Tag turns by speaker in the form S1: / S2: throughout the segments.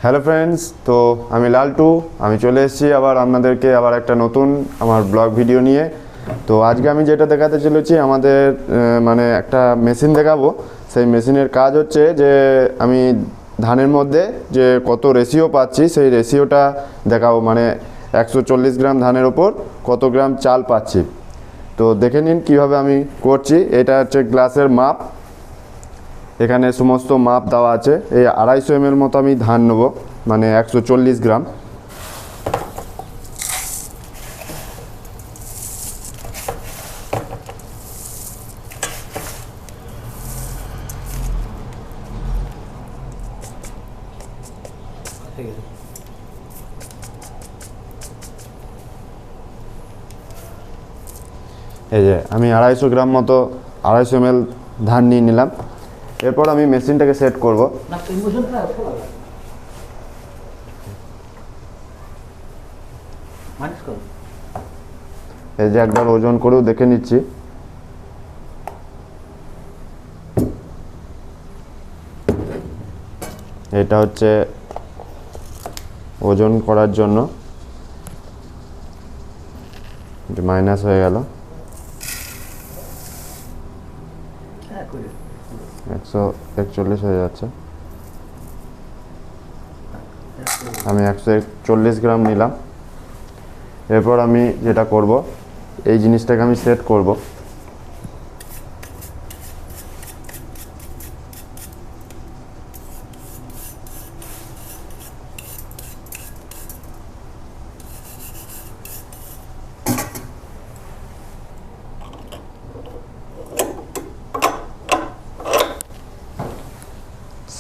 S1: Hello friends, তো আমি লালটু। আমি চলে এসেছি আবার আপনাদেরকে একটা নতুন আমার ব্লগ ভিডিও নিয়ে। তো আজকে আমি যেটা দেখাতে চলেছি আমাদের মানে একটা মেশিন দেখাবো। সেই মেশিনের কাজ হচ্ছে যে আমি ধানের মধ্যে যে কত রেশিও পাচ্ছি সেই রেশিওটা দেখাবো, মানে 140 গ্রাম ধানের ওপর কত গ্রাম চাল পাচ্ছি। তো দেখে নিন কীভাবে আমি করছি। এটা হচ্ছে গ্লাসের মাপ, এখানে সমস্ত মাপ দেওয়া আছে। এই 250 ml মতো আমি ধান নেব, মানে 140 গ্রাম। এই যে আমি 250 গ্রাম মতো 250 ml ধান নিয়ে নিলাম। এরপর আমি মেশিনটাকে সেট করব। এই যে একবার ওজন করেও দেখে নিচ্ছি। এটা হচ্ছে ওজন করার জন্য, মাইনাস হয়ে গেল, 141 হয়ে যাচ্ছে। আমি 141 গ্রাম নিলাম। এরপর আমি যেটা করব, এই জিনিসটাকে আমি সেট করব।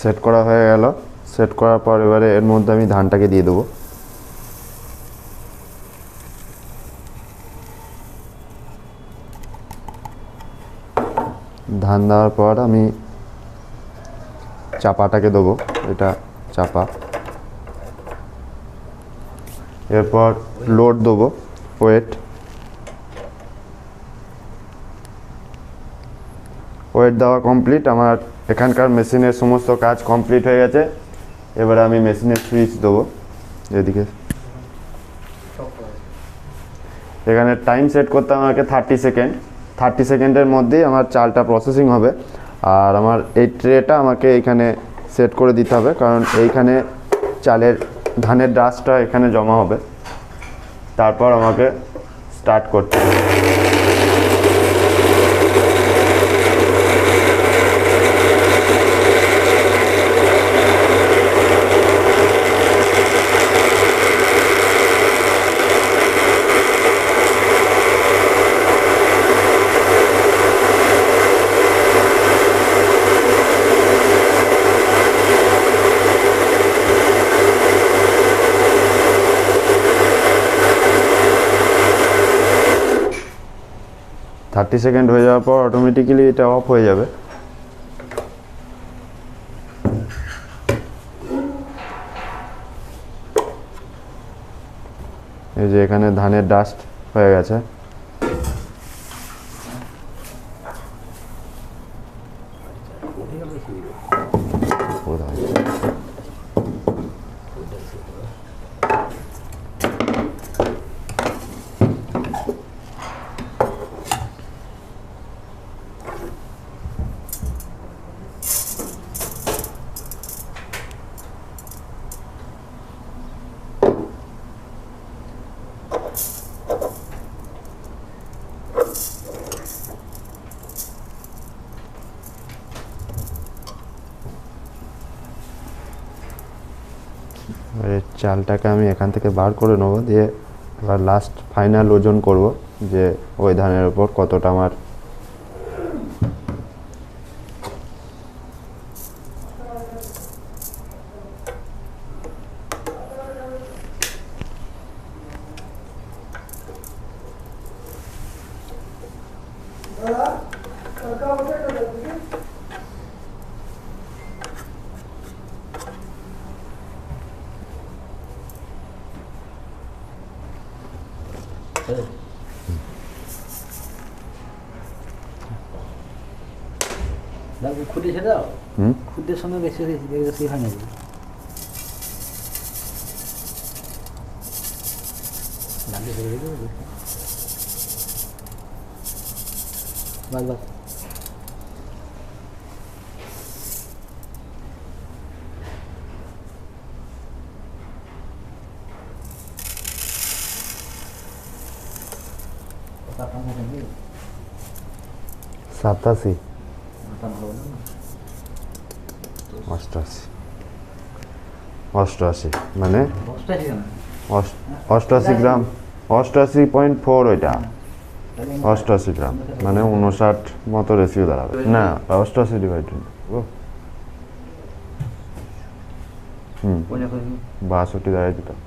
S1: সেট করা হয়ে গেল। সেট করার পর এবারে এর মধ্যে আমি ধানটাকে দিয়ে দেবো। ধান দেওয়ার পর আমি চাপাটাকে দেবো, এটা চাপা। এরপর লোড দেবো, ওয়েট দেওয়া কমপ্লিট। আমার এখানকার মেশিনের সমস্ত কাজ কমপ্লিট হয়ে গেছে। এবারে আমি মেশিনের সুইচ দেবো। এদিকে এখানে টাইম সেট করতে আমাকে 30 সেকেন্ড। 30 সেকেন্ডের মধ্যেই আমার চালটা প্রসেসিং হবে। আর আমার এই ট্রেটা আমাকে এইখানে সেট করে দিতে হবে, কারণ এইখানে ধানের ডাস্টটা এখানে জমা হবে। তারপর আমাকে স্টার্ট করতে হবে। থার্টি সেকেন্ড হয়ে যাওয়ার পর অটোমেটিক্যালি এটা অফ হয়ে যাবে। এই যে এখানে ধানের ডাস্ট হয়ে গেছে। চালটাকে আমি এখান থেকে বার করে নেব, দিয়ে এবার লাস্ট ফাইনাল ওজন করব যে ওই ধানের উপর কতটা আমার
S2: খুঁটে ছেড়ে দাও, খুঁটের সঙ্গে বেশি হয় নাকি? बस बस
S1: সাতাশি অষ্টআশি অষ্টআশি মানে অষ্টআশি গ্রাম 88.4 ওইটা 88 গ্রাম মানে 59 মতো রেশিও দাঁড়াবে না 88 ডিভাইডেড 62 দাঁড়ায় দিতাম